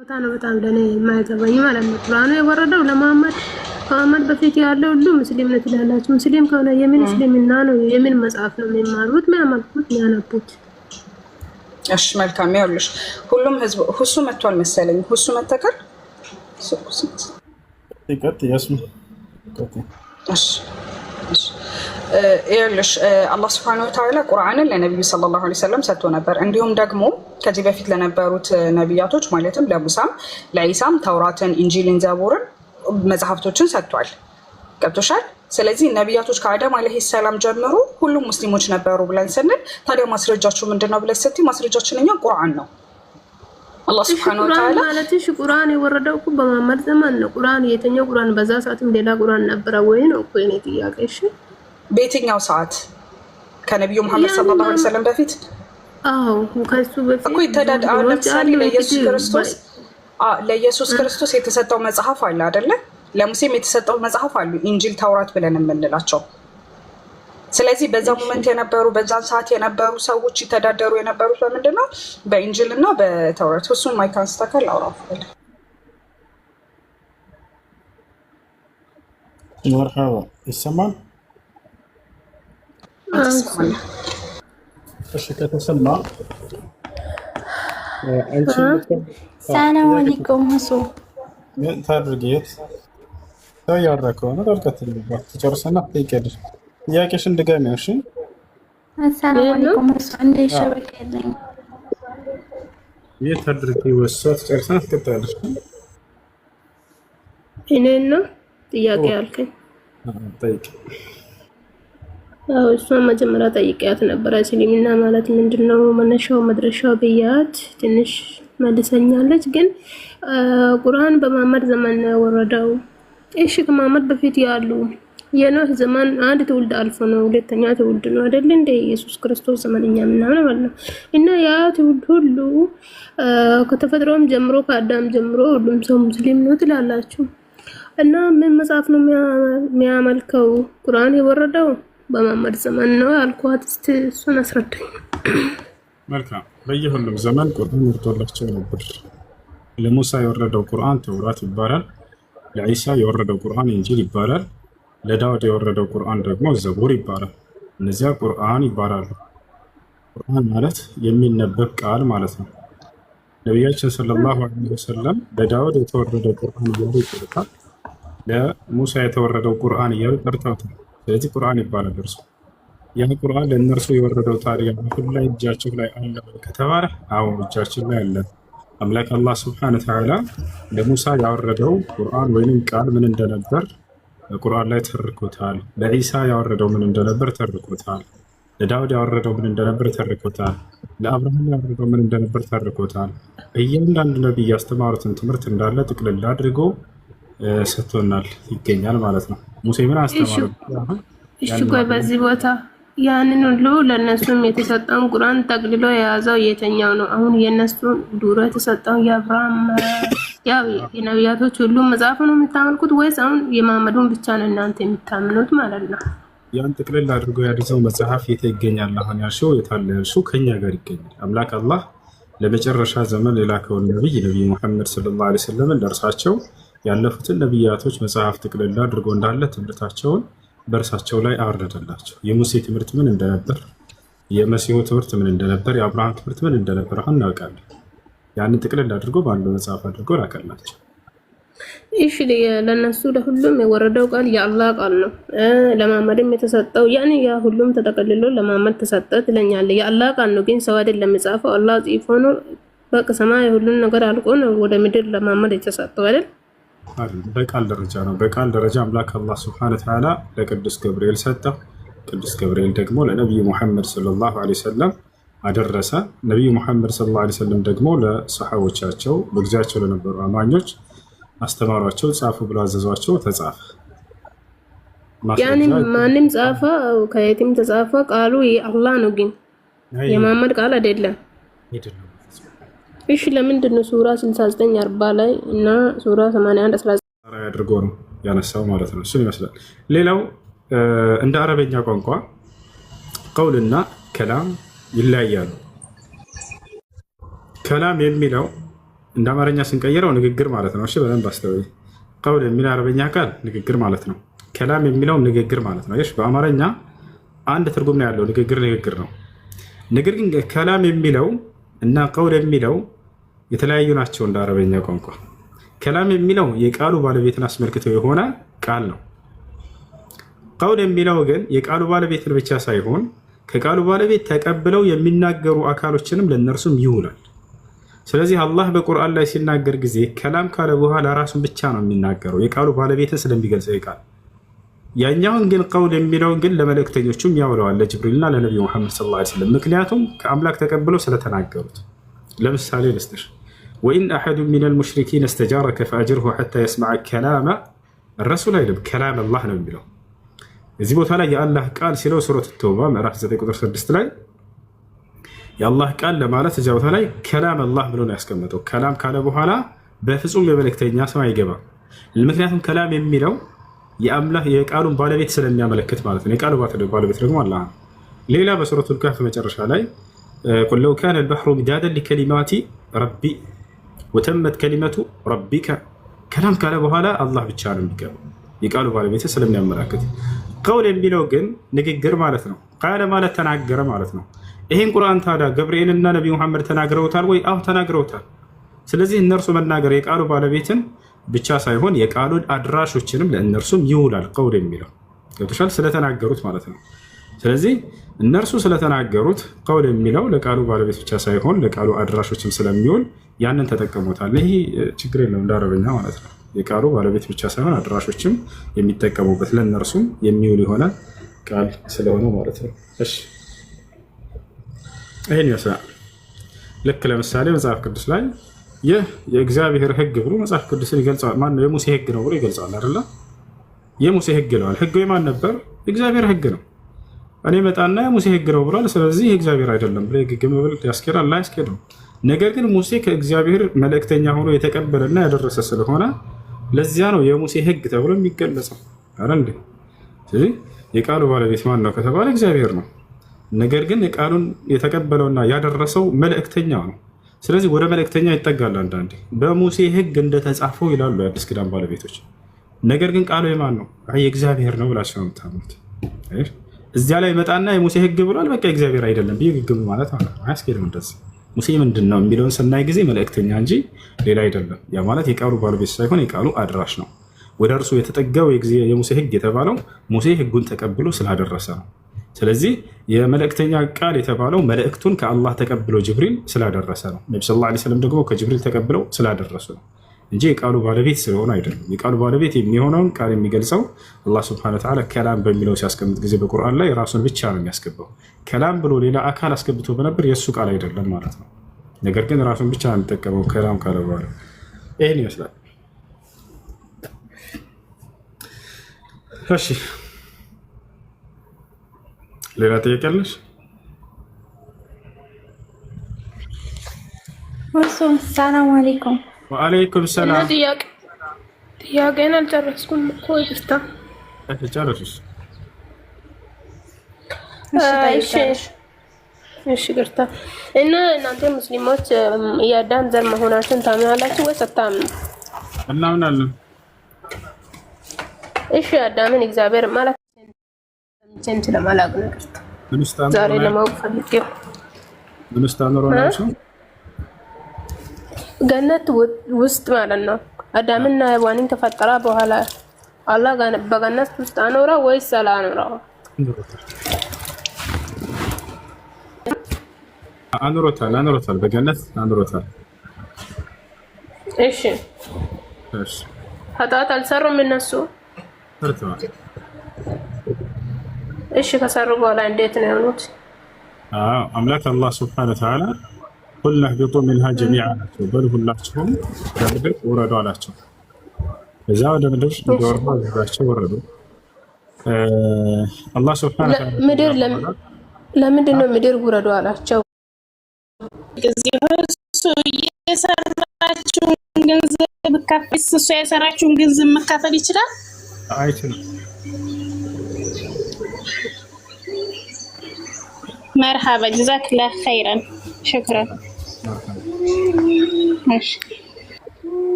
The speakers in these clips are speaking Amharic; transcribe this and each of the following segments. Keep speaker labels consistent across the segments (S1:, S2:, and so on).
S1: በጣም ለኔ የማይገባኝ ማለት ነው። ቁርአኑ የወረደው ለመሐመድ ከመሐመድ በፊት ያለው ሁሉ ሙስሊም ነው ትላላችሁ። ሙስሊም ከሆነ የምን እስልምና ነው? የምን መጽሐፍ ነው የሚማሩት? የሚያመልኩት የሚያነቡት?
S2: እሺ መልካም ያውልሽ። ሁሉም ህዝብ ሁሱ መጥቷል መሰለኝ። ሁሱ መተከል
S3: ይቀጥ ያስሙ
S2: እሺ ይኸውልሽ አላህ ሱብሓነሁ ወተዓላ ቁርአንን ለነቢዩ ሰለላሁ ዐለይሂ ወሰለም ሰጥቶ ነበር። እንዲሁም ደግሞ ከዚህ በፊት ለነበሩት ነቢያቶች ማለትም ለሙሳም ለኢሳም ተውራትን፣ ኢንጂልን፣ ዘቡርን መጽሐፍቶችን ሰጥቷል። ገብቶሻል? ስለዚህ ነቢያቶች ከአደም አለይሂ ሰላም ጀምሮ ሁሉም ሙስሊሞች ነበሩ ብለን ስንል ታዲያ ማስረጃችሁ ምንድነው ብለሽ ስትይ ማስረጃችን እኛ ቁርአን ነው። አላህ ሱብሓነሁ ወተዓላ
S1: ማለትሽ ቁርአን የወረደው እኮ በመሐመድ ዘመን ነው። ቁርአን የተኛው ቁርአን በዛ ሰዓትም ሌላ ቁርአን ነበረ ወይ ነው እኮ የኔ ጥያቄ። እሺ
S2: በየትኛው ሰዓት? ከነቢዩ መሐመድ ሰለላሁ ዐለይሂ ወሰለም በፊት?
S1: አዎ ከሱ በፊት
S2: እኮ አሁን ለምሳሌ ለኢየሱስ ክርስቶስ የተሰጠው መጽሐፍ አለ አይደለ? ለሙሴም የተሰጠው መጽሐፍ አሉ፣ ኢንጂል፣ ተውራት ብለን የምንላቸው። ስለዚህ በዛ ሞመንት የነበሩ በዛን ሰዓት የነበሩ ሰዎች ይተዳደሩ የነበሩት በምንድን ነው? በኢንጂል እና በተውራት። እሱን ማይክ አንስተካል አውራው
S3: መርሐባ ይሰማል። እሺ ከተሰማ አንቺ
S4: ሰላም አለይኩም ሁሱ
S3: ምን ታድርጊት? ታያረከው ነው ተልከትልባት ተጨርሰና ትይቀድሽ ጥያቄሽን ድጋሚ። እሺ
S4: ሰላም አለይኩም ሁሱ እንደ ሸበከ ያለኝ
S3: የት አድርጊ ወሰት ተጨርሰና ትቀጥላለሽ።
S1: እኔና ጥያቄ አልከኝ
S3: ጠይቂ።
S1: እሷን መጀመሪያ ጠይቂያት ነበረ። እስልምና ማለት ምንድነው መነሻው መድረሻው ብያት ትንሽ መልሰኛለች። ግን ቁርአን በመሐመድ ዘመን ነው የወረደው። እሺ ከመሐመድ በፊት ያሉ የኖህ ዘመን አንድ ትውልድ አልፎ ነው ሁለተኛ ትውልድ ነው አይደል? እንደ ኢየሱስ ክርስቶስ ዘመን እኛ ምናምን ማለት ነው። እና ያ ትውልድ ሁሉ ከተፈጥሮም ጀምሮ ከአዳም ጀምሮ ሁሉም ሰው ሙስሊም ነው ትላላችሁ። እና ምን መጽሐፍ ነው የሚያመልከው? ቁርአን የወረደው በመሐመድ ዘመን ነው አልኳት። እስቲ እሱን አስረዳኝ።
S3: መልካም። በየሁሉም ዘመን ቁርአን ወርዶላቸው ነበር። ለሙሳ የወረደው ቁርአን ተውራት ይባላል። ለኢሳ የወረደው ቁርአን ኢንጂል ይባላል። ለዳውድ የወረደው ቁርአን ደግሞ ዘቡር ይባላል። እነዚያ ቁርአን ይባላሉ። ቁርአን ማለት የሚነበብ ቃል ማለት ነው። ነቢያችን ሰለላሁ ዐለይሂ ወሰለም ለዳውድ የተወረደው ቁርአን እያሉ ይጠሩታል። ለሙሳ የተወረደው ቁርአን እያሉ ጠርተውታል። ስለዚህ ቁርአን ይባላል እርሱ። ያ ቁርአን ለእነርሱ የወረደው ታዲያ አሁን ላይ እጃቸው ላይ አለ ከተባለ አዎ እጃችን ላይ አለ። አምላክ አላህ ሱብሓነሁ ወተዓላ ለሙሳ ያወረደው ቁርአን ወይንም ቃል ምን እንደነበር በቁርአን ላይ ተርኮታል። ለኢሳ ያወረደው ምን እንደነበር ተርኮታል። ለዳውድ ያወረደው ምን እንደነበር ተርኮታል። ለአብርሃም ያወረደው ምን እንደነበር ተርኮታል። እያንዳንዱ ነቢይ ያስተማሩትን ትምህርት እንዳለ ጥቅልል አድርጎ ሰጥቶናል ይገኛል ማለት ነው። ሙሴ ምን አስተማሩ?
S1: እሺ ቆይ በዚህ ቦታ ያንን ሁሉ ለነሱም የተሰጠውን ቁርአን ጠቅልሎ የያዘው የተኛው ነው? አሁን የነሱ ዱሮ የተሰጠው የአብርሃም ያው የነቢያቶች ሁሉም መጽሐፍ ነው የምታመልኩት ወይስ አሁን የመሐመዱን ብቻ ነው እናንተ የምታምኑት ማለት ነው?
S3: ያን ጥቅልል አድርጎ ያደረሰው መጽሐፍ የት ይገኛል? አሁን ያልሽው የታለ ያልሽው ከኛ ጋር ይገኛል። አምላክ አላህ ለመጨረሻ ዘመን የላከውን ነብይ ሙሐመድ ሰለላሁ ዐለይሂ ወሰለም ደርሳቸው ያለፉትን ነቢያቶች መጽሐፍ ጥቅልል አድርጎ እንዳለ ትምህርታቸውን በእርሳቸው ላይ አወረደላቸው። የሙሴ ትምህርት ምን እንደነበር፣ የመሲሁ ትምህርት ምን እንደነበር፣ የአብርሃም ትምህርት ምን እንደነበር እናውቃለን። ያንን ጥቅልል አድርጎ በአንድ መጽሐፍ አድርጎ ላከላቸው።
S1: እሺ ለነሱ ለሁሉም የወረደው ቃል የአላህ ቃል ነው። ለመሐመድም የተሰጠው ያኔ ያ ሁሉም ተጠቅልሎ ለመሐመድ ተሰጠ ትለኛለህ። የአላህ ቃል ነው ግን ሰው አይደለም የጻፈው፣ አላህ ጽፎ ነው። በቃ ሰማይ ሁሉን ነገር አልቆ ነው ወደ ምድር ለመሐመድ የተሰጠው አይደል?
S3: በቃል ደረጃ ነው። በቃል ደረጃ አምላክ አላህ ሱብሓነሁ ወተዓላ ለቅዱስ ገብርኤል ሰጠው። ቅዱስ ገብርኤል ደግሞ ለነቢዩ ሙሐመድ ሰለላሁ ዐለይሂ ወሰለም አደረሰ። ነቢዩ ሙሐመድ ሰለላሁ ዐለይሂ ወሰለም ደግሞ ለሰሐቦቻቸው በጊዜያቸው ለነበሩ አማኞች አስተማሯቸው፣ ጻፉ ብሎ አዘዟቸው፣ ተጻፈ።
S1: ያኔ ማንም ጻፈ ከየትም ተጻፈ ቃሉ የአላህ ነው ግን የመሐመድ ቃል አይደለም። እሺ ለምንድን ነው ሱራ 69 40 ላይ እና ሱራ 81 19
S3: አድርጎ ነው ያነሳው ማለት ነው? እሱን ይመስላል። ሌላው እንደ አረበኛ ቋንቋ ቀውልና ከላም ይለያያሉ። ከላም የሚለው እንደ አማርኛ ስንቀይረው ንግግር ማለት ነው። እሺ በደንብ አስተውይ። ቀውል የሚለው አረበኛ ቃል ንግግር ማለት ነው። ከላም የሚለውም ንግግር ማለት ነው። እሺ በአማርኛ አንድ ትርጉም ነው ያለው፣ ንግግር ነው። ነገር ግን ከላም የሚለው እና ቀውል የሚለው የተለያዩ ናቸው እንደ አረበኛ ቋንቋ። ከላም የሚለው የቃሉ ባለቤትን አስመልክተው የሆነ ቃል ነው። ቀውል የሚለው ግን የቃሉ ባለቤትን ብቻ ሳይሆን ከቃሉ ባለቤት ተቀብለው የሚናገሩ አካሎችንም ለነርሱም ይውላል። ስለዚህ አላህ በቁርአን ላይ ሲናገር ጊዜ ከላም ካለ በኋላ ራሱን ብቻ ነው የሚናገረው የቃሉ ባለቤትን ስለሚገልጸው ይቃል። ያኛውን ግን ቀውል የሚለውን ግን ለመልእክተኞቹም ያውለዋል፣ ለጅብሪልና ለነቢዩ መሐመድ ሰለላሁ ዐለይሂ ወሰለም፣ ምክንያቱም ከአምላክ ተቀብለው ስለተናገሩት። ለምሳሌ ልስጥሽ፣ ወኢን አሐዱ ሚነል ሙሽሪኪን እስተጃረከ ፈአጅርሁ ሐታ የስመዐ ከላመ ረሱል አይልም፣ ከላም አላህ ነው የሚለው። እዚህ ቦታ ላይ የአላህ ቃል ሲለው ሱረቱ ተውባ ምዕራፍ 9 ቁጥር 6 ላይ የአላህ ቃል ለማለት እዚያ ቦታ ላይ ከላም አላህ ብሎ ነው ያስቀመጠው። ከላም ካለ በኋላ በፍጹም የመልእክተኛ ስም አይገባም። ምክንያቱም ከላም የሚለው የአምላክ የቃሉን ባለቤት ስለሚያመለክት ማለት ነው። የቃሉ ባለቤት ደግሞ አላህ ነው። ሌላ በሱረቱል ካህፍ መጨረሻ ላይ ቁል ለው ካነ አልበሕሩ ሚዳደን ሊከሊማቲ ረቢ ወተመት ከሊመቱ ረቢከ፣ ከላም ካለ በኋላ አላህ ብቻ ነው የሚገባው የቃሉ ባለቤት ስለሚያመለክት። ቀውል የሚለው ግን ንግግር ማለት ነው። ቃለ ማለት ተናገረ ማለት ነው። ይህን ቁርአን ታዲያ ገብርኤልና ነቢዩ መሐመድ ተናግረውታል ወይ? አዎ ተናግረውታል። ስለዚህ እነርሱ መናገር የቃሉ ባለቤትን ብቻ ሳይሆን የቃሉን አድራሾችንም ለእነርሱም ይውላል። ቀውል የሚለው ገብቶሻል? ስለተናገሩት ማለት ነው። ስለዚህ እነርሱ ስለተናገሩት ቀውል የሚለው ለቃሉ ባለቤት ብቻ ሳይሆን ለቃሉ አድራሾችም ስለሚውል ያንን ተጠቀሙታል። ይሄ ችግር የለም እንደ አረበኛ ማለት ነው። የቃሉ ባለቤት ብቻ ሳይሆን አድራሾችም የሚጠቀሙበት ለእነርሱም የሚውል ይሆናል ቃል ስለሆነ ማለት ነው። እሺ ይህን ይመስላል። ልክ ለምሳሌ መጽሐፍ ቅዱስ ላይ ይህ የእግዚአብሔር ሕግ ብሎ መጽሐፍ ቅዱስን ይገልጸዋል። ማነው? የሙሴ ሕግ ነው ብሎ ይገልጸዋል አይደለ? የሙሴ ሕግ ይለዋል። ሕጉ የማን ነበር? የእግዚአብሔር ሕግ ነው። እኔ መጣና የሙሴ ሕግ ነው ብሏል፣ ስለዚህ የእግዚአብሔር አይደለም ብሎ ግግም ብል ያስኬዳል? አያስኬድም። ነገር ግን ሙሴ ከእግዚአብሔር መልእክተኛ ሆኖ የተቀበለና ያደረሰ ስለሆነ ለዚያ ነው የሙሴ ሕግ ተብሎ የሚገለጸው አይደል እንዴ? ስለዚህ የቃሉ ባለቤት ማን ነው ከተባለ እግዚአብሔር ነው። ነገር ግን ቃሉን የተቀበለውና ያደረሰው መልእክተኛው ነው። ስለዚህ ወደ መልእክተኛ ይጠጋል። አንዳንዴ በሙሴ ሕግ እንደተጻፈው ይላሉ የአዲስ ኪዳን ባለቤቶች። ነገር ግን ቃሉ የማን ነው? የእግዚአብሔር ነው ብላችሁ ነው የምታምኑት። እዚያ ላይ መጣና የሙሴ ሕግ ብሏል፣ በቃ እግዚአብሔር አይደለም ብዬ ግግም ማለት ነው። አያስኬድም እንደዚህ። ሙሴ ምንድን ነው የሚለውን ስናይ ጊዜ መልእክተኛ እንጂ ሌላ አይደለም። ያ ማለት የቃሉ ባለቤት ሳይሆን የቃሉ አድራሽ ነው። ወደ እርሱ የተጠጋው የሙሴ ሕግ የተባለው ሙሴ ሕጉን ተቀብሎ ስላደረሰ ነው። ስለዚህ የመልእክተኛ ቃል የተባለው መልእክቱን ከአላህ ተቀብሎ ጅብሪል ስላደረሰ ነው። ነቢ ሰለላሁ ዐለይሂ ወሰለም ደግሞ ከጅብሪል ተቀብለው ስላደረሱ ነው እንጂ የቃሉ ባለቤት ስለሆነ አይደለም። የቃሉ ባለቤት የሚሆነውን ቃል የሚገልጸው አላህ ሱብሓነሁ ወተዓላ ከላም በሚለው ሲያስቀምጥ ጊዜ በቁርአን ላይ ራሱን ብቻ ነው የሚያስገባው። ከላም ብሎ ሌላ አካል አስገብቶ በነበር የእሱ ቃል አይደለም ማለት ነው። ነገር ግን ራሱን ብቻ ነው የሚጠቀመው ከላም ካለ በኋላ። ይህን ይመስላል። እሺ ሌላ ጥያቄ አለሽ?
S4: ሰላም አለይኩም።
S3: ወአለይኩም ሰላም።
S1: ጥያቄን አልጨረስኩም እኮ ይቅርታ።
S3: ጨረስሽ?
S1: እሺ ይቅርታ። እና እናንተ ሙስሊሞች የአዳም ዘር መሆናችሁን ታምናላችሁ ወይስ አታምኑ?
S3: እናምናለን።
S1: እሺ አዳምን እግዚአብሔር ማለት ምን ስለማላውቅ ነው ይቅርታ። ዛሬ ለማወቅ ፈልጌው
S3: ምን ስታምሩ ናችሁ?
S1: ገነት ውስጥ ማለት ነው አዳምና ሔዋንን ከፈጠረ በኋላ አላህ በገነት ውስጥ አኖራ ወይስ አላኖራው?
S3: አኖሮታል። በገነት አኖሮታል።
S1: እሺ ኃጢአት አልሰሩም እነሱ?
S3: ሰርተዋል።
S1: እሺ ከሰሩ በኋላ እንዴት ነው የሆኑት?
S3: አምላክ አላህ ሱብሓነሁ ወተዓላ ቁልና እህቢጡ ሚንሃ ጀሚዐን አላቸው። በሉ ሁላችሁም ከምድር ውረዱ አላቸው። እዛ ወደ ምድር እንዲወርዱ አዘዛቸው፣ ወረዱ። አላህ ሱብሓነሁ ወተዓላ
S1: ምድር ለምንድን ነው ምድር ውረዱ አላቸው?
S5: የሰራችውን ገንዘብ ካፈስ እሱ የሰራችውን ገንዘብ መካፈል ይችላል?
S3: አይችልም።
S5: مرحبا جزاك الله خيرا شكرا.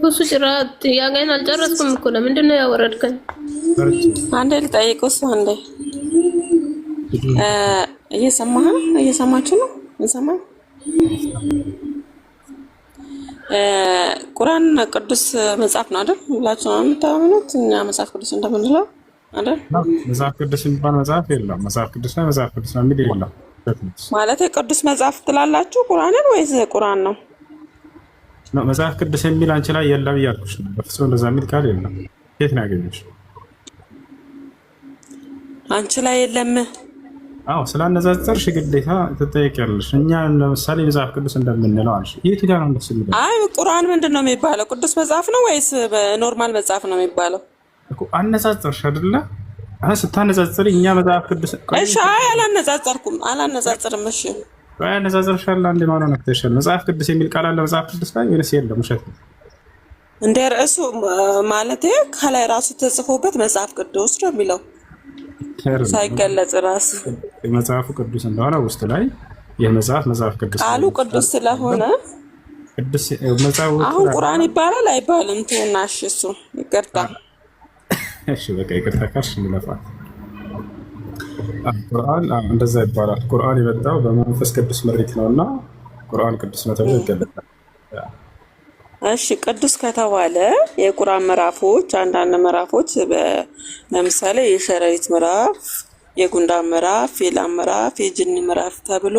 S1: እሱ ጭራት ያገን አልጨረስኩም እኮ ለምንድን ነው ያወረድከኝ?
S6: አንዴ ልጠይቅህ። እሱ አንዴ እየሰማችሁ ነው? እንሰማኝ። ቁርአን ቅዱስ መጽሐፍ ነው አይደል? ሁላችሁ ነው የምታምኑት? እኛ መጽሐፍ ቅዱስ እንደምንለው አይደል?
S3: መጽሐፍ ቅዱስ የሚባል መጽሐፍ የለም። መጽሐፍ ቅዱስ ነው የሚል የለም።
S6: ማለት ቅዱስ መጽሐፍ ትላላችሁ ቁርአንን ወይስ ቁርአን ነው?
S3: መጽሐፍ ቅዱስ የሚል አንቺ ላይ የለም እያልኩሽ ነው። በፍጹም እንደዛ የሚል ቃል የለም። የት ነው ያገኘሽ?
S6: አንቺ ላይ የለም?
S3: አዎ ስላነጻጸርሽ ግዴታ ትጠይቂያለሽ። እኛ ለምሳሌ መጽሐፍ ቅዱስ እንደምንለው አልሽ። የት ጋር ነው እንደዚህ የሚለው?
S6: አይ ቁርአን ምንድን ነው የሚባለው? ቅዱስ መጽሐፍ ነው ወይስ በኖርማል መጽሐፍ ነው የሚባለው?
S3: እኮ አነጻጸርሽ አይደለ? ስታነጻጽሪ እኛ መጽሐፍ ቅዱስ
S6: እሺ። አይ አላነጻጽርም። እሺ
S3: አነጻጽርሻል። አንዴ ማነው ነክተሻል? መጽሐፍ ቅዱስ የሚል ቃል አለ መጽሐፍ ቅዱስ ላይ ወይስ የለም? ውሸት ነው
S6: እንደ ርዕሱ ማለት ከላይ ራሱ ተጽፎበት መጽሐፍ ቅዱስ ነው የሚለው ሳይገለጽ ራሱ
S3: መጽሐፉ ቅዱስ እንደሆነ ውስጥ ላይ መጽሐፍ ቅዱስ
S6: ቃሉ ቅዱስ ስለሆነ
S3: ቅዱስ መጽሐፉ
S6: አሁን ቁርአን ይባላል አይባልም? ትናሽ እሱ ይቅርታ።
S3: እሺ በቃ ይቅርታ ካልሽ እንለፋት። ቁርአን እንደዛ ይባላል። ቁርአን የመጣው በመንፈስ ቅዱስ መሬት ነውና ቁርአን ቅዱስ ነው ተብሎ ይገለጻል።
S6: እሺ ቅዱስ ከተባለ የቁርአን ምዕራፎች አንዳንድ ምዕራፎች ለምሳሌ የሸረሪት ምዕራፍ፣ የጉንዳን ምዕራፍ፣ የላም ምዕራፍ፣ የጅኒ ምዕራፍ ተብሎ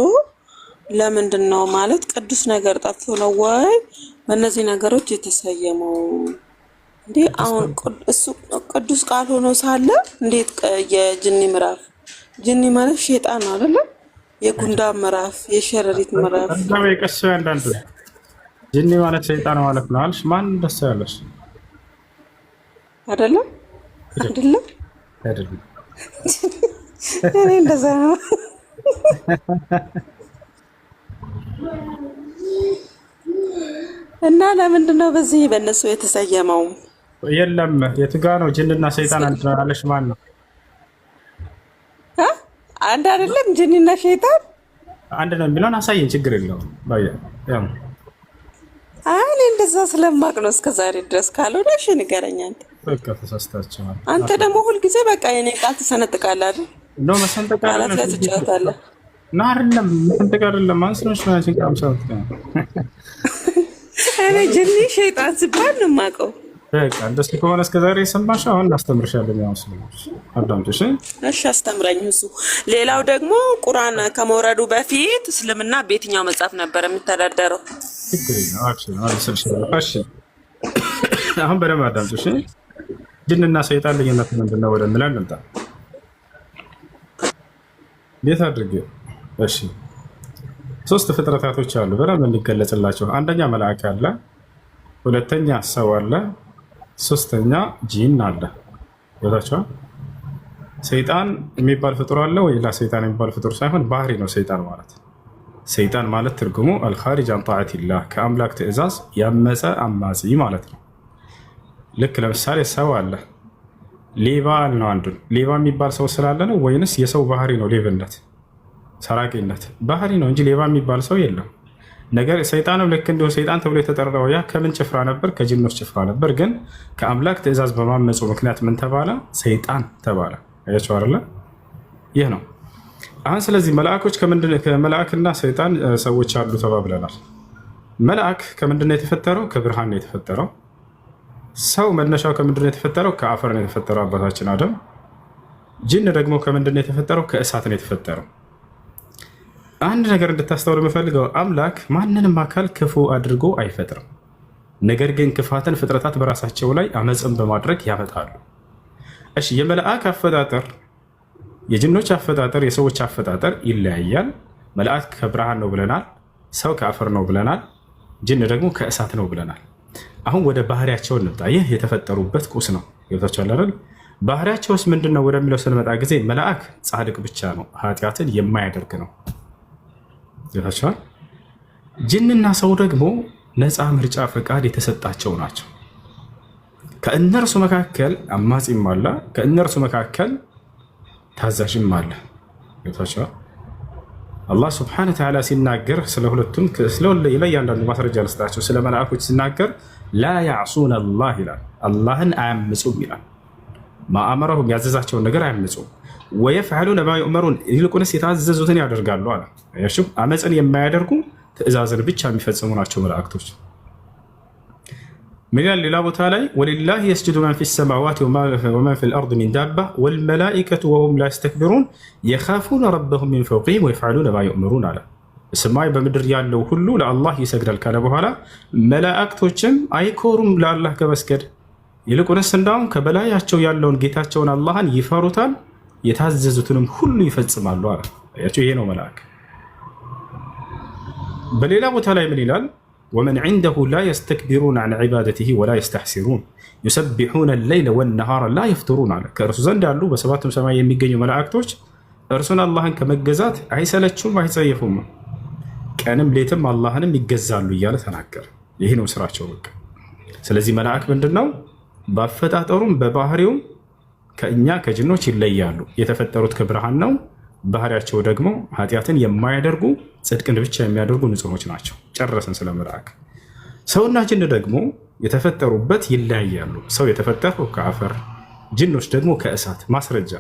S6: ለምንድን ነው ማለት ቅዱስ ነገር ጠፍቶ ነው ወይ በእነዚህ ነገሮች የተሰየመው? እንዴ አሁን እሱ ቅዱስ ቃል ሆኖ ሳለ እንዴት የጅኒ ምዕራፍ ጅኒ ማለት ሸይጣን ነው አይደለ? የጉንዳን ምዕራፍ፣ የሸረሪት ምዕራፍ
S3: እንደው የቀሰ አንዳንዱ ጅኒ ማለት ሰይጣን ማለት ነው አልሽ። ማን ደስ ያለሽ?
S6: አይደለም አይደለም
S3: አይደለም
S6: እኔ እንደዛ ነው። እና ለምንድን ነው በዚህ በእነሱ የተሰየመው?
S3: የለም የቱ ጋ ነው ጅንና ሰይጣን አንድ ነው አለሽ? ማን ነው
S6: አንድ አይደለም? ጅኒና ሸይጣን
S3: አንድ ነው የሚለውን አሳየን። ችግር የለውም ባያ ያው
S6: እኔ እንደዛ ስለማቅ ነው እስከዛሬ ድረስ። ካልሆነ እሺ ንገረኝ አንተ።
S3: በቃ ተሳስታችኋል።
S6: አንተ ደግሞ ሁልጊዜ በቃ የኔ ቃል ትሰነጥቃለህ አይደል?
S3: ነው መሰንጠቃለህ
S6: ላይ ትጫወታለህ።
S3: እና አይደለም መሰንጠቅ አይደለም ማንስነሽ ነው አንቺን ቃምሳውት
S6: እኔ ጅኒ ሸይጣን ሲባል ነው የማውቀው።
S3: በቃ እንደሱ ከሆነ እስከዛሬ የሰማሽው አሁን አስተምርሻለሁ። ያው ስለሽ አዳምጪሽ። እሺ
S6: አስተምረኝ እሱ። ሌላው ደግሞ ቁርአን ከመውረዱ በፊት እስልምና በየትኛው መጽሐፍ ነበር የሚተዳደረው?
S3: አሁን በደንብ አዳምጪሽ። ጅንና ሰይጣን ልዩነቱ ምንድን ነው ወደሚለው እንምጣ። ቤት አድርጌ እሺ፣ ሶስት ፍጥረታቶች አሉ በደንብ እንዲገለጽላቸው። አንደኛ መልአክ አለ፣ ሁለተኛ ሰው አለ፣ ሶስተኛ ጂን አለ። ቦታቸው ሰይጣን የሚባል ፍጡር አለ ወይ? ላ ሰይጣን የሚባል ፍጡር ሳይሆን ባህሪ ነው ሰይጣን ማለት። ሰይጣን ማለት ትርጉሙ አልኻሪጅ አን ጣዓቲላህ ከአምላክ ትእዛዝ ያመፀ አማጺ ማለት ነው። ልክ ለምሳሌ ሰው አለ፣ ሌባ ነው። አንዱን ሌባ የሚባል ሰው ስላለ ነው ወይንስ የሰው ባህሪ ነው? ሌብነት ሰራቂነት ባህሪ ነው እንጂ ሌባ የሚባል ሰው የለም። ነገር ሰይጣንም ልክ እንዲሁ ሰይጣን ተብሎ የተጠራው ያ ከምን ጭፍራ ነበር? ከጅኖች ጭፍራ ነበር። ግን ከአምላክ ትእዛዝ በማመፁ ምክንያት ምን ተባለ? ሰይጣን ተባለ። አያችሁ አይደለ? ይህ ነው አሁን። ስለዚህ መላእኮች ከመላእክና ሰይጣን ሰዎች አሉ ተባብለናል። መልአክ ከምንድን ነው የተፈጠረው? ከብርሃን ነው የተፈጠረው። ሰው መነሻው ከምንድን ነው የተፈጠረው? ከአፈር ነው የተፈጠረው አባታችን አደም። ጅን ደግሞ ከምንድን ነው የተፈጠረው? ከእሳት ነው የተፈጠረው። አንድ ነገር እንድታስተውል የምፈልገው አምላክ ማንንም አካል ክፉ አድርጎ አይፈጥርም። ነገር ግን ክፋትን ፍጥረታት በራሳቸው ላይ አመፅን በማድረግ ያመጣሉ። እሺ የመልአክ አፈጣጠር፣ የጅኖች አፈጣጠር፣ የሰዎች አፈጣጠር ይለያያል። መልአክ ከብርሃን ነው ብለናል። ሰው ከአፈር ነው ብለናል። ጅን ደግሞ ከእሳት ነው ብለናል። አሁን ወደ ባህሪያቸው እንምጣ። ይህ የተፈጠሩበት ቁስ ነው። ገብታችኋል አይደል? ባህሪያቸውስ ምንድን ነው ወደሚለው ስንመጣ ጊዜ መልአክ ጻድቅ ብቻ ነው፣ ኃጢአትን የማያደርግ ነው። ገብታችኋል? ጅንና ሰው ደግሞ ነፃ ምርጫ ፈቃድ የተሰጣቸው ናቸው። ከእነርሱ መካከል አማጺም አለ፣ ከእነርሱ መካከል ታዛዥም አለ። ገብታችኋል? አላህ ስብሐነ ወተዓላ ሲናገር ስለ ሁለቱም ለእያንዳንዱ ማስረጃ ልስጣቸው። ስለ መላእኮች ሲናገር ላ ያዕሱነ አላህ ይላል አላህን አያምፁም ይላል። ማአመረሁም ያዘዛቸውን ነገር አያምፁም። ወየፍዐሉነ ማ ዩእመሩን ይልቁንስ የታዘዙትን ያደርጋሉ አለ። አመፅን የማያደርጉ ትእዛዝን ብቻ የሚፈጽሙ ናቸው መላእክቶች። ምን ይላል ሌላ ቦታ ላይ ወሊላሂ የስጁዱ መን ፊ ሰማዋት ወመን ፊል አርድ ሚን ዳባ ወልመላኢከቱ ወሁም ላ የስተክቢሩን የኻፉነ ረበሁም ሚን ፈውቂሂም ወየፍዐሉነ ማ ዩእመሩን አለ። በሰማይ በምድር ያለው ሁሉ ለአላህ ይሰግዳል ካለ በኋላ መላእክቶችም አይኮሩም ለአላህ ከመስገድ ይልቁንስ እንዳውም ከበላያቸው ያለውን ጌታቸውን አላህን ይፈሩታል፣ የታዘዙትንም ሁሉ ይፈጽማሉ አለ። ይሄ ነው መልአክ። በሌላ ቦታ ላይ ምን ይላል? ወመን ዒንደሁ ላ የስተክቢሩን ዐን ዒባደቲሂ ወላ የስተሕሲሩን ዩሰቢሑነ ለይለ ወነሃረ ላ የፍቱሩን አለ። ከእርሱ ዘንድ ያሉ በሰባቱም ሰማይ የሚገኙ መላእክቶች እርሱን አላህን ከመገዛት አይሰለቹም፣ አይጸየፉም፣ ቀንም ሌትም አላህንም ይገዛሉ እያለ ተናገረ። ይህ ነው ስራቸው በቃ። ስለዚህ መልአክ ምንድን ነው? በአፈጣጠሩም በባህሪውም ከእኛ ከጅኖች ይለያሉ። የተፈጠሩት ከብርሃን ነው። ባህሪያቸው ደግሞ ኃጢአትን የማያደርጉ ጽድቅን ብቻ የሚያደርጉ ንጹሖች ናቸው። ጨረስን ስለ መልአክ። ሰውና ጅን ደግሞ የተፈጠሩበት ይለያያሉ። ሰው የተፈጠረው ከአፈር፣ ጅኖች ደግሞ ከእሳት። ማስረጃ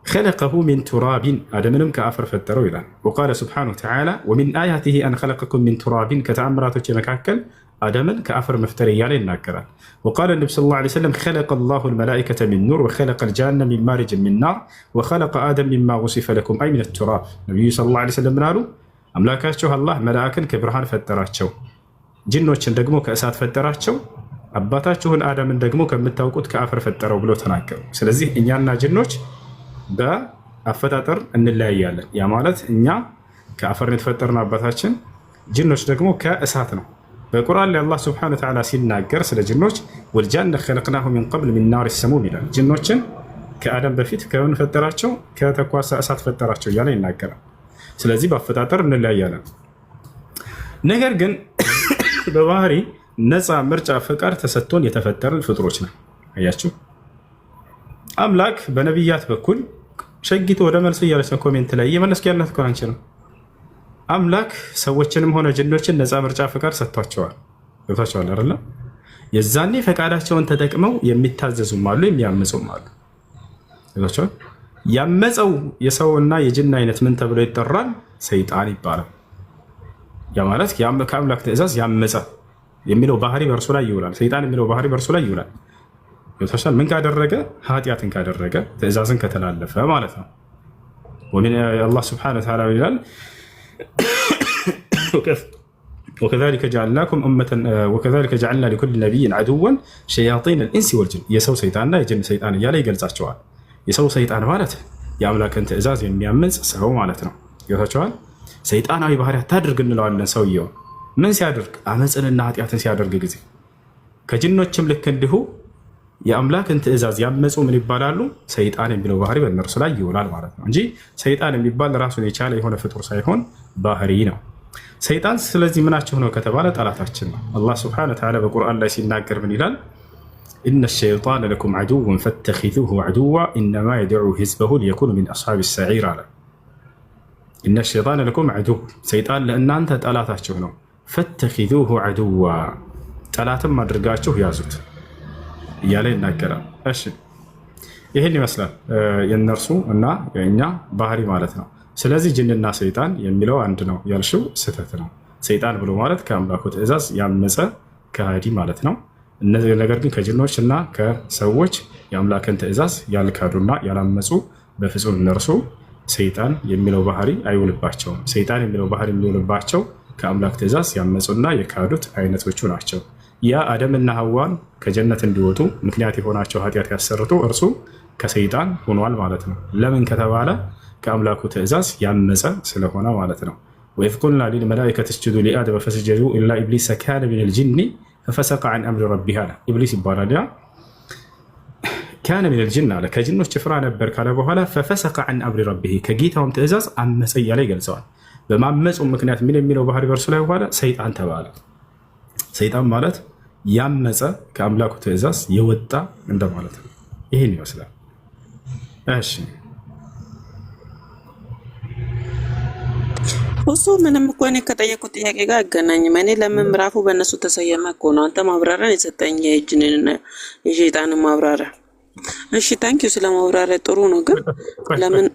S3: خلقه من تراب آدمንም ከአፈር ፈጠረው ይላል። وقال سبحانه وتعالى ومن آياته أن خلقكم من تراب ከተአምራቶች መካከል آدمን ከአፈር መፍጠር እያለ ይናገራል። وقال النبي صلى الله عليه وسلم خلق الله الملائكة من نور وخلق الجان من مارج من نار وخلق آدم مما وصف لكم أي من التراب ነብዩ صلى الله عليه وسلم ምን አሉ? አምላካቸው አላህ መላእክን ከብርሃን ፈጠራቸው፣ ጅኖችን ደግሞ ከእሳት ፈጠራቸው፣ አባታችሁን አደምን ደግሞ ከምታውቁት ከአፈር ፈጠረው ብሎ ተናገሩ። ስለዚህ እኛና ጅኖች በአፈጣጠር እንለያያለን። ያ ማለት እኛ ከአፈር የተፈጠርን አባታችን፣ ጅኖች ደግሞ ከእሳት ነው። በቁርአን ላይ አላህ ሱብሓነሁ ወተዓላ ሲናገር ስለ ጅኖች ወልጃነ ኸለቅናሁ ሚን ቀብል ሚን ናሪ ሰሙም ይላል። ጅኖችን ከአደም በፊት ከምን ፈጠራቸው? ከተኳሳ እሳት ፈጠራቸው እያለ ይናገራል። ስለዚህ በአፈጣጠር እንለያያለን። ነገር ግን በባህሪ ነፃ ምርጫ ፈቃድ ተሰጥቶን የተፈጠርን ፍጡሮች ነን። አያችሁ አምላክ በነቢያት በኩል ሸጊቶ ወደ መልሱ እያለች ነው። ኮሜንት ላይ እየመለስኩ ያለት እኮ አንቺ ነው። አምላክ ሰዎችንም ሆነ ጅኖችን ነፃ ምርጫ ፈቃድ ሰጥቷቸዋል። ገብቷቸዋል አይደለ? የዛኔ ፈቃዳቸውን ተጠቅመው የሚታዘዙም አሉ፣ የሚያመፁም አሉ። ገብቷቸዋል። ያመፀው የሰውና የጅን አይነት ምን ተብሎ ይጠራል? ሰይጣን ይባላል። ያ ማለት ከአምላክ ትእዛዝ ያመፀ የሚለው ባህሪ በእርሱ ላይ ይውላል። ሰይጣን የሚለው ባህሪ በእርሱ ላይ ይውላል። ምን ካደረገ? ኃጢአትን ካደረገ፣ ትእዛዝን ከተላለፈ ማለት ነው። አላህ ሱብሓነሁ ወተዓላ ይላል ወከዛሊከ ጀዐልና ሊኩሊ ነቢይን ዐዱወን ሸያጢን አልኢንሲ ወልጅን። የሰው ሰይጣንና የጅን ሰይጣን እያለ ይገልጻቸዋል። የሰው ሰይጣን ማለት የአምላክን ትእዛዝ የሚያምፅ ሰው ማለት ነው። ገብቷቸዋል። ሰይጣናዊ ባህሪ አታድርግ እንለዋለን። ሰውየው ምን ሲያደርግ? አመፅንና ኃጢአትን ሲያደርግ ጊዜ። ከጅኖችም ልክ እንዲሁ የአምላክን ትእዛዝ ያመፁ ምን ይባላሉ? ሰይጣን የሚለው ባህሪ በእነርሱ ላይ ይውላል ማለት ነው እንጂ ሰይጣን የሚባል ራሱን የቻለ የሆነ ፍጡር ሳይሆን ባህሪ ነው። ሰይጣን ስለዚህ ምናቸው ነው ከተባለ ጠላታችን ነው። አላህ ሱብሓነሁ ወተዓላ በቁርአን ላይ ሲናገር ምን ይላል? ኢነ ሸይጣነ ለኩም ዐዱወን ፈተኺዙሁ ዐዱዋ ኢነማ የድዑ ሂዝበሁ ሊየኩኑ ሚን አስሓቢ ሰዒር አለ። ኢነ ሸይጣነ ለኩም ዐዱው፣ ሰይጣን ለእናንተ ጠላታችሁ ነው። ፈተኺዙሁ ዐዱዋ፣ ጠላትም አድርጋችሁ ያዙት እያለ ይናገራል። እሺ ይህን ይመስላል የእነርሱ እና የእኛ ባህሪ ማለት ነው። ስለዚህ ጅንና ሰይጣን የሚለው አንድ ነው ያልሽው ስህተት ነው። ሰይጣን ብሎ ማለት ከአምላኩ ትእዛዝ ያመፀ ከሃዲ ማለት ነው። ነገር ግን ከጅኖች እና ከሰዎች የአምላክን ትእዛዝ ያልካዱና ያላመፁ በፍጹም እነርሱ ሰይጣን የሚለው ባህሪ አይውልባቸውም። ሰይጣን የሚለው ባህሪ የሚውልባቸው ከአምላክ ትእዛዝ ያመፁና የካዱት አይነቶቹ ናቸው። ያ አደምና ሐዋን ከጀነት እንዲወጡ ምክንያት የሆናቸው ኃጢአት ያሰርቱ እርሱ ከሰይጣን ሆኗል ማለት ነው። ለምን ከተባለ ከአምላኩ ትእዛዝ ያመፀ ስለሆነ ማለት ነው። ወኢዝ ቁልና ሊልመላኢከቲ እስጁዱ ሊአደም ፈሰጀዱ ኢላ ኢብሊሰ ካነ ሚነል ጂኒ ፈፈሰቀ ዐን አምሪ ረቢህ አለ። ኢብሊስ ይባላል። ያ ካነ ሚነል ጂን አለ፣ ከጅኖች ጭፍራ ነበር ካለ በኋላ ፈፈሰቀ ዐን አምሪ ረቢህ፣ ከጌታውም ትእዛዝ አመፀ እያለ ይገልጸዋል። በማመፁ ምክንያት ምን የሚለው ባህሪ በእርሱ ላይ በኋላ ሰይጣን ተባለ። ሰይጣን ማለት ያመፀ ከአምላኩ ትእዛዝ የወጣ እንደማለት ነው። ይህን ይመስላል። እሺ
S6: እሱ ምንም እኮ እኔ ከጠየቁት ጥያቄ ጋር አገናኝም። እኔ ለምን ምዕራፉ በእነሱ ተሰየመ እኮ ነው። አንተ ማብራሪያን የሰጠኝ የእጅንንና የሸይጣንን ማብራሪያ። እሺ ታንኪዩ ስለ ማብራሪያ ጥሩ ነው። ግን ለምን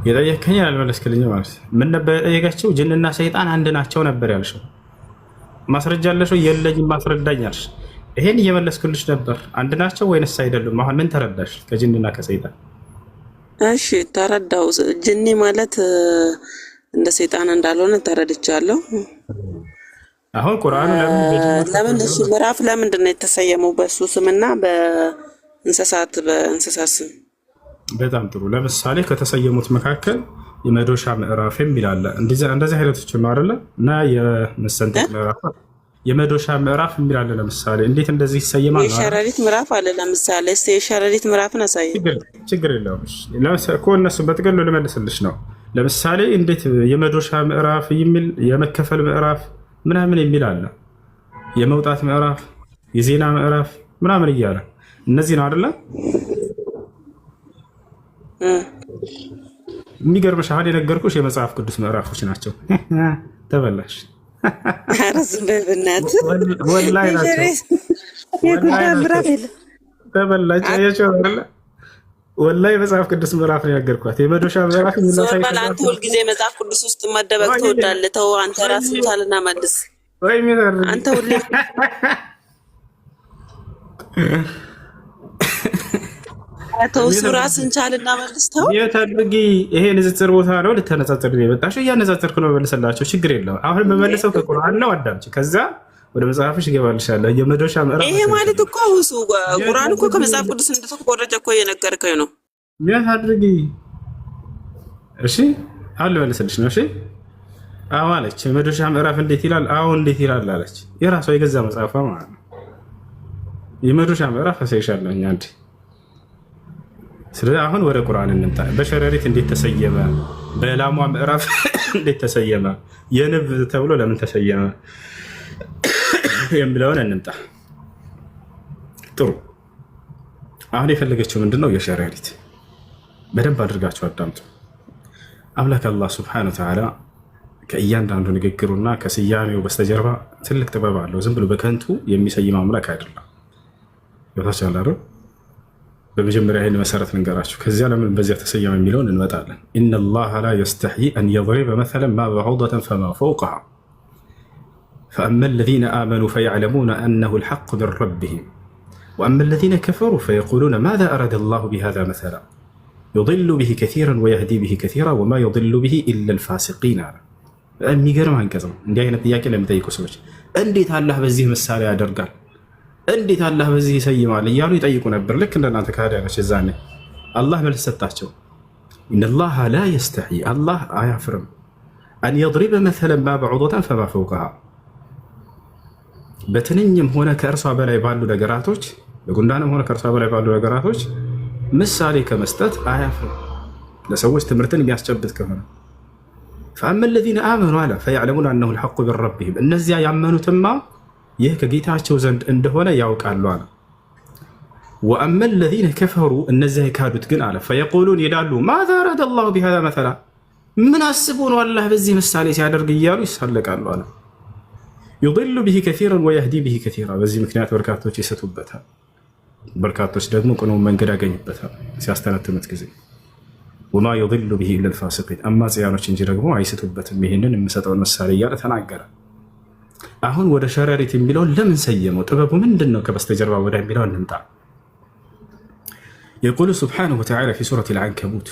S3: የጠየከኝ አልመለስክልኝ ማለት ምን ነበር የጠየቀችው? ጅንና ሰይጣን አንድ ናቸው ነበር ያልሽው። ማስረጃ አለሽው? የለኝም ማስረዳኝ አልሽ። ይሄን እየመለስኩልሽ ነበር። አንድ ናቸው ወይንስ አይደሉም? አሁን ምን ተረዳሽ ከጅንና ከሰይጣን?
S6: እሺ ተረዳው። ጅኒ ማለት እንደ ሰይጣን እንዳልሆነ ተረድቻለሁ።
S3: አሁን ቁርአኑ
S6: ለምን እሺ ምዕራፍ ለምንድን ነው የተሰየመው? በሱ ስምና በእንስሳት ስም? በጣም
S3: ጥሩ። ለምሳሌ ከተሰየሙት መካከል የመዶሻ ምዕራፍ የሚላል እንደዚህ አይነቶች ነው አይደለ? እና የመሰንጠቅ ምዕራፍ የመዶሻ ምዕራፍ የሚላል ለምሳሌ እንዴት እንደዚህ ይሰየማል?
S6: የሸረሪት ምዕራፍ አለ ለምሳሌ። እስቲ የሸረሪት ምዕራፍን አሳይ።
S3: ችግር የለውም እኮ እነሱ በጥቅሉ ልመልስልሽ ነው። ለምሳሌ እንዴት የመዶሻ ምዕራፍ የሚል የመከፈል ምዕራፍ ምናምን የሚል አለ። የመውጣት ምዕራፍ፣ የዜና ምዕራፍ ምናምን እያለ እነዚህ ነው አይደለ? የሚገርምሽ አሁን የነገርኩሽ የመጽሐፍ ቅዱስ ምዕራፎች ናቸው። ተበላሽ ወላሂ መጽሐፍ ቅዱስ ምዕራፍ ነው ያገርኳት። የመዶሻ ምዕራፍ
S6: አንተ ሁልጊዜ መጽሐፍ ቅዱስ ውስጥ መደበቅ ትወዳለህ። ተው አንተ ራስህን ቻልና መልስ። አንተ ሁሌ ተው ራስህን ቻልና መልስ። ተው
S3: የታድርጊ ይሄ ንጽጽር ቦታ ነው። ልተነጻጽር ነው የመጣሽው። እያነጻጽርኩ ነው መልሰላቸው። ችግር የለውም። አሁን በመለሰው ከቁርአን ነው። አዳምጪ። ከዛ ወደ መጽሐፍሽ ይገባልሻለሁ። የመዶሻ ምዕራፍ
S6: ይሄ ማለት እኮ ሁሱ ቁርአን እኮ ከመጽሐፍ ቅዱስ እንደተቆረጨ እኮ እየነገርከኝ ነው።
S3: የታድርጊ እሺ አለ መልሰልሽ ነው። እሺ አዎ አለች። የመዶሻ ምዕራፍ እንዴት ይላል? አዎ እንዴት ይላል አለች። የራሷ የገዛ መጽሐፏ ማለት ነው። የመዶሻ ምዕራፍ አሳይሻለሁ እኛ እንዴ። ስለዚህ አሁን ወደ ቁርአን እንምጣ። በሸረሪት እንዴት ተሰየመ? በላሟ ምዕራፍ እንዴት ተሰየመ? የንብ ተብሎ ለምን ተሰየመ የሚለውን እንምጣ። ጥሩ። አሁን የፈለገችው ምንድነው? የሸረሪት በደንብ አድርጋችሁ አዳምጡ። አምላክ አላህ ሱብሓነሁ ወተዓላ ከእያንዳንዱ ንግግሩና ከስያሜው በስተጀርባ ትልቅ ጥበብ አለው። ዝም ብሎ በከንቱ የሚሰይም አምላክ አይደለም። ይወታቻላሩ በመጀመሪያ ይህን መሰረት ልንገራችሁ። ከዚያ ለምን በዚያ ተሰየመ የሚለውን እንመጣለን። ኢነላሃ ላ የስተሕይ አን የድሪበ መሰለን ማ በዐውደተን ፈማ ፈውቀሃ ፈአማ አለዚነ አመኑ ፈየዕለሙነ አነሁ ልሐቅ ምን ረቢሂም ወአማ አለዚነ ከፈሩ ፈየቁሉነ ማዛ አረደ አላሁ ቢሃዛ መሰላ ዩድሉ ቢሂ ከሲረን ወየህዲ ቢሂ ከሲራ ወማ ዩድሉ ቢሂ ኢላ ልፋሲቂን አለ። የሚገርም አንቀጽ ነው። እንዲህ አይነት ጥያቄ ለሚጠይቁ ሰዎች እንዴት አላህ በዚህ ምሳሌ ያደርጋል? እንዴት አላህ በዚህ ይሰይማል እያሉ ይጠይቁ ነበር። ልክ እንደናንተ ካህዲያኖች እዛኔ አላህ መልስ ሰጣቸው። ኢነላሃ ላ የስተሕይ አላህ አያፍርም አን የድሪበ መሰለን ማ በዐውደተን ፈማ ፈውቀሃ በትንኝም ሆነ ከእርሷ በላይ ባሉ ነገራቶች፣ በጉንዳንም ሆነ ከእርሷ በላይ ባሉ ነገራቶች ምሳሌ ከመስጠት አያፍርም። ለሰዎች ትምህርትን የሚያስጨብጥ ከሆነ ፈአማ አለዚነ አመኑ አለ ፈየዕለሙነ አነሁ ልሐቁ ምን ረቢሂም እነዚያ ያመኑትማ ይህ ከጌታቸው ዘንድ እንደሆነ ያውቃሉ አለ። ወአማ አለዚነ ከፈሩ እነዚያ የካዱት ግን አለ ፈየቁሉን ይላሉ ማዛ አረደ አላሁ ቢሃዛ መሰላ ምን አስቦ ነው አላህ በዚህ ምሳሌ ሲያደርግ እያሉ ይሳለቃሉ አለ። ዩድሉ ቢሂ ከሲረን ወየህዲ ቢሂ ከሲራ በዚህ ምክንያት በርካቶች ይሰቱበታል፣ በርካቶች ደግሞ ቅኑን መንገድ ያገኙበታል ሲያስተነትኑት ጊዜ። ወማ ዩድሉ ቢሂ ኢላ ልፋሲቂን አማጽያኖች እንጂ ደግሞ አይስቱበትም ይህንን የምሰጠውን ምሳሌ እያለ ተናገረ። አሁን ወደ ሸረሪት የሚለውን ለምን ሰየመው? ጥበቡ ምንድን ነው? ከበስተጀርባ ወደ የሚለው እንምጣ። የቁሉ ስብሓነሁ ወተዓላ ፊ ሱረት ልዓንከቡት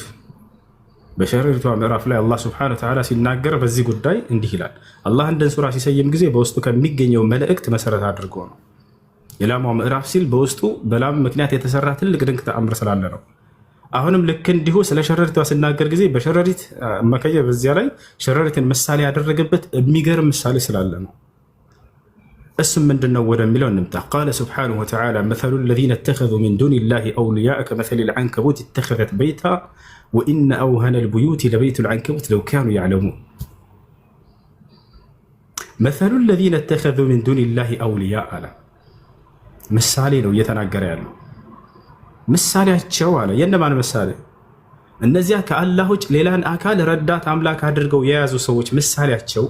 S3: በሸረሪቷ ምዕራፍ ላይ አላህ ስብሓነሁ ወተዓላ ሲናገር በዚህ ጉዳይ እንዲህ ይላል። አላህ አንድን ሱራ ሲሰይም ጊዜ በውስጡ ከሚገኘው መልእክት መሰረት አድርጎ ነው። የላሟ ምዕራፍ ሲል በውስጡ በላም ምክንያት የተሰራ ትልቅ ድንቅ ተአምር ስላለ ነው። አሁንም ልክ እንዲሁ ስለ ሸረሪቷ ሲናገር ጊዜ በሸረሪት አማካየ በዚያ ላይ ሸረሪትን ምሳሌ ያደረገበት የሚገርም ምሳሌ ስላለ ነው። እሱም ምንድነው ወደሚለው እንምጣ። ቃለ ስብሓነሁ ወተዓላ መሰሉ ለዚነ እተኸዙ ሚን ዱኒላሂ አውሊያአ ከመሰሊ ልዓንከቡት እተኸዘት በይታ ወኢነ አውሀነ ልቡዩት ለበይቱ ልዓንከቡት ለው ካኑ ያዕለሙን። መሰሉ ለዚነ እተኸዙ ሚን ዱኒላሂ አውሊያአ አለ። ምሳሌ ነው እየተናገረ ያለው። ምሳሌያቸው አለ የእነማን ምሳሌ? እነዚያ ከአላህ ውጭ ሌላን አካል ረዳት አምላክ አድርገው የያዙ ሰዎች ምሳሌያቸው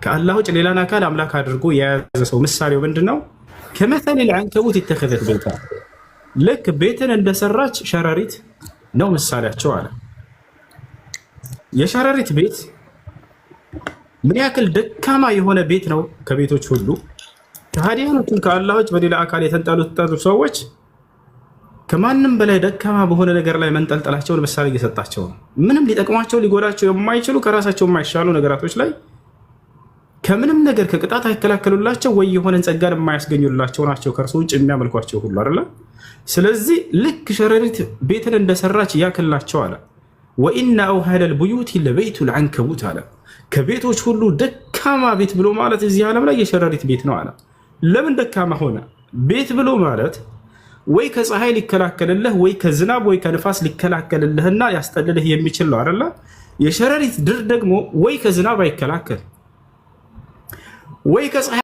S3: ከአላህ ውጭ ሌላን አካል አምላክ አድርጎ የያዘ ሰው ምሳሌው ምንድነው? ከመሰል العنكبوت اتخذت بيتا ልክ ቤትን እንደሰራች ሸረሪት ነው ምሳሌያቸው አለ። የሸረሪት ቤት ምን ያክል ደካማ የሆነ ቤት ነው ከቤቶች ሁሉ። ከሃዲያኖቹን ከአላህ ውጭ በሌላ አካል የተንጠሉጠሉ ሰዎች ከማንም በላይ ደካማ በሆነ ነገር ላይ መንጠልጠላቸውን ምሳሌ እየሰጣቸው ነው። ምንም ሊጠቅሟቸው ሊጎዳቸው የማይችሉ ከራሳቸው የማይሻሉ ነገራቶች ላይ ከምንም ነገር ከቅጣት አይከላከሉላቸው ወይ የሆነን ጸጋን የማያስገኙላቸው ናቸው ከእርሱ ውጭ የሚያመልኳቸው ሁሉ አይደለ። ስለዚህ ልክ ሸረሪት ቤትን እንደሰራች ያክላቸው አለ። ወኢነ አውሃደል ቡዩት ለበይቱል ዐንከቡት አለ። ከቤቶች ሁሉ ደካማ ቤት ብሎ ማለት እዚህ ዓለም ላይ የሸረሪት ቤት ነው አለ። ለምን ደካማ ሆነ? ቤት ብሎ ማለት ወይ ከፀሐይ ሊከላከልልህ ወይ ከዝናብ ወይ ከንፋስ ሊከላከልልህና ያስጠልልህ የሚችል ነው አይደለ? የሸረሪት ድር ደግሞ ወይ ከዝናብ አይከላከል ወይ ከፀሐይ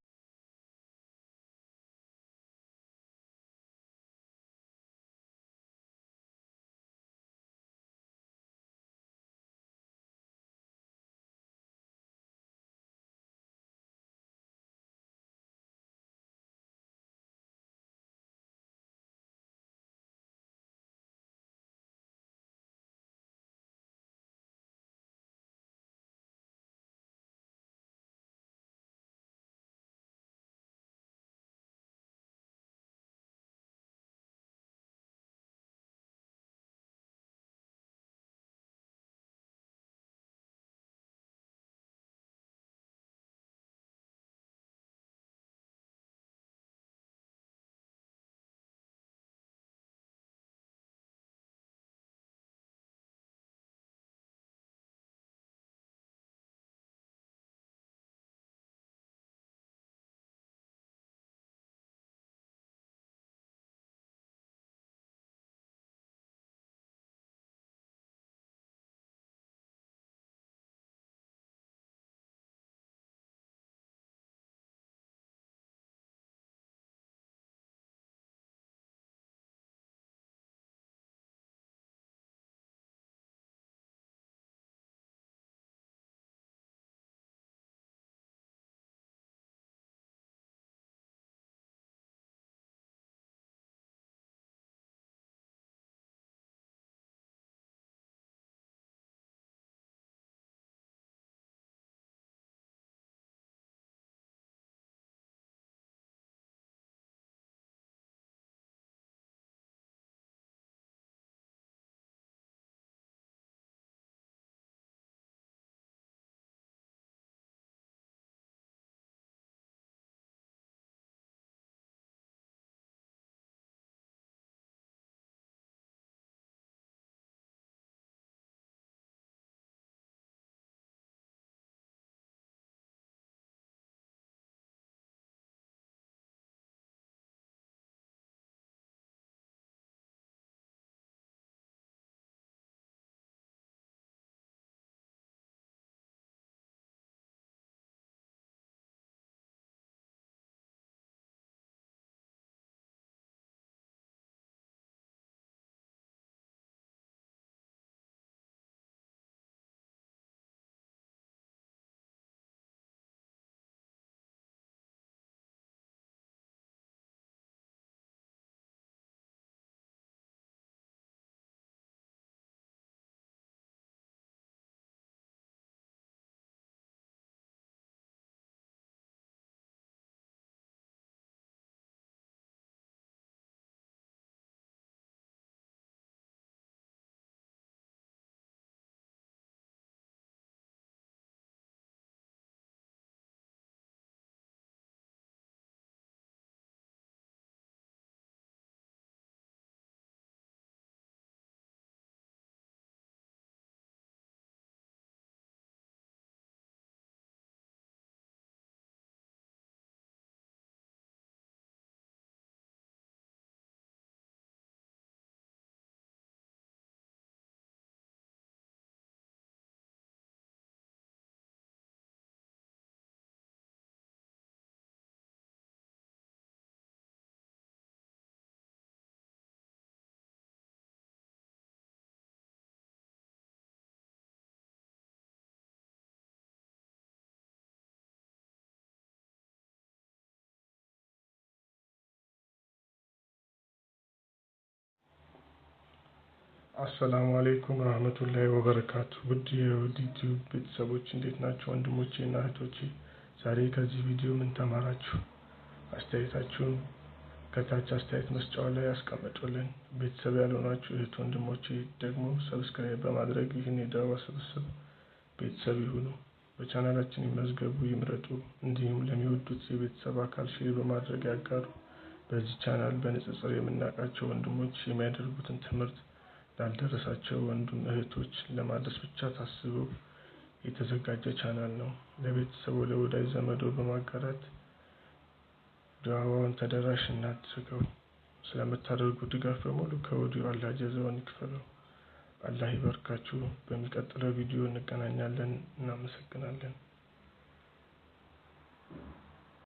S7: አሰላሙ አለይኩም ወራህመቱላሂ ወበረካቱ። ውድ የዩቲዩብ ቤተሰቦች እንዴት ናቸው? ወንድሞቼ እና እህቶቼ ዛሬ ከዚህ ቪዲዮ ምን ተማራችሁ? አስተያየታችሁን ከታች አስተያየት መስጫው ላይ አስቀምጡልን። ቤተሰብ ያልሆናችሁ እህት ወንድሞቼ ደግሞ ሰብስክራይብ በማድረግ ይህን የዳዋ ስብስብ ቤተሰብ ይሁኑ። በቻናላችን ይመዝገቡ፣ ይምረጡ። እንዲሁም ለሚወዱት የቤተሰብ አካል ሼር በማድረግ ያጋሩ። በዚህ ቻናል በንጽጽር የምናውቃቸው ወንድሞች የሚያደርጉትን ትምህርት ላልደረሳቸው ወንድም እህቶች ለማድረስ ብቻ ታስቦ የተዘጋጀ ቻናል ነው። ለቤተሰቡ ለወዳጅ ዘመዶ በማጋራት ዳዋውን ተደራሽ እናድርገው። ስለምታደርጉ ድጋፍ በሙሉ ከወዲሁ አላህ ጀዛውን ይክፈለው። አላህ ይባርካችሁ። በሚቀጥለው ቪዲዮ እንገናኛለን። እናመሰግናለን።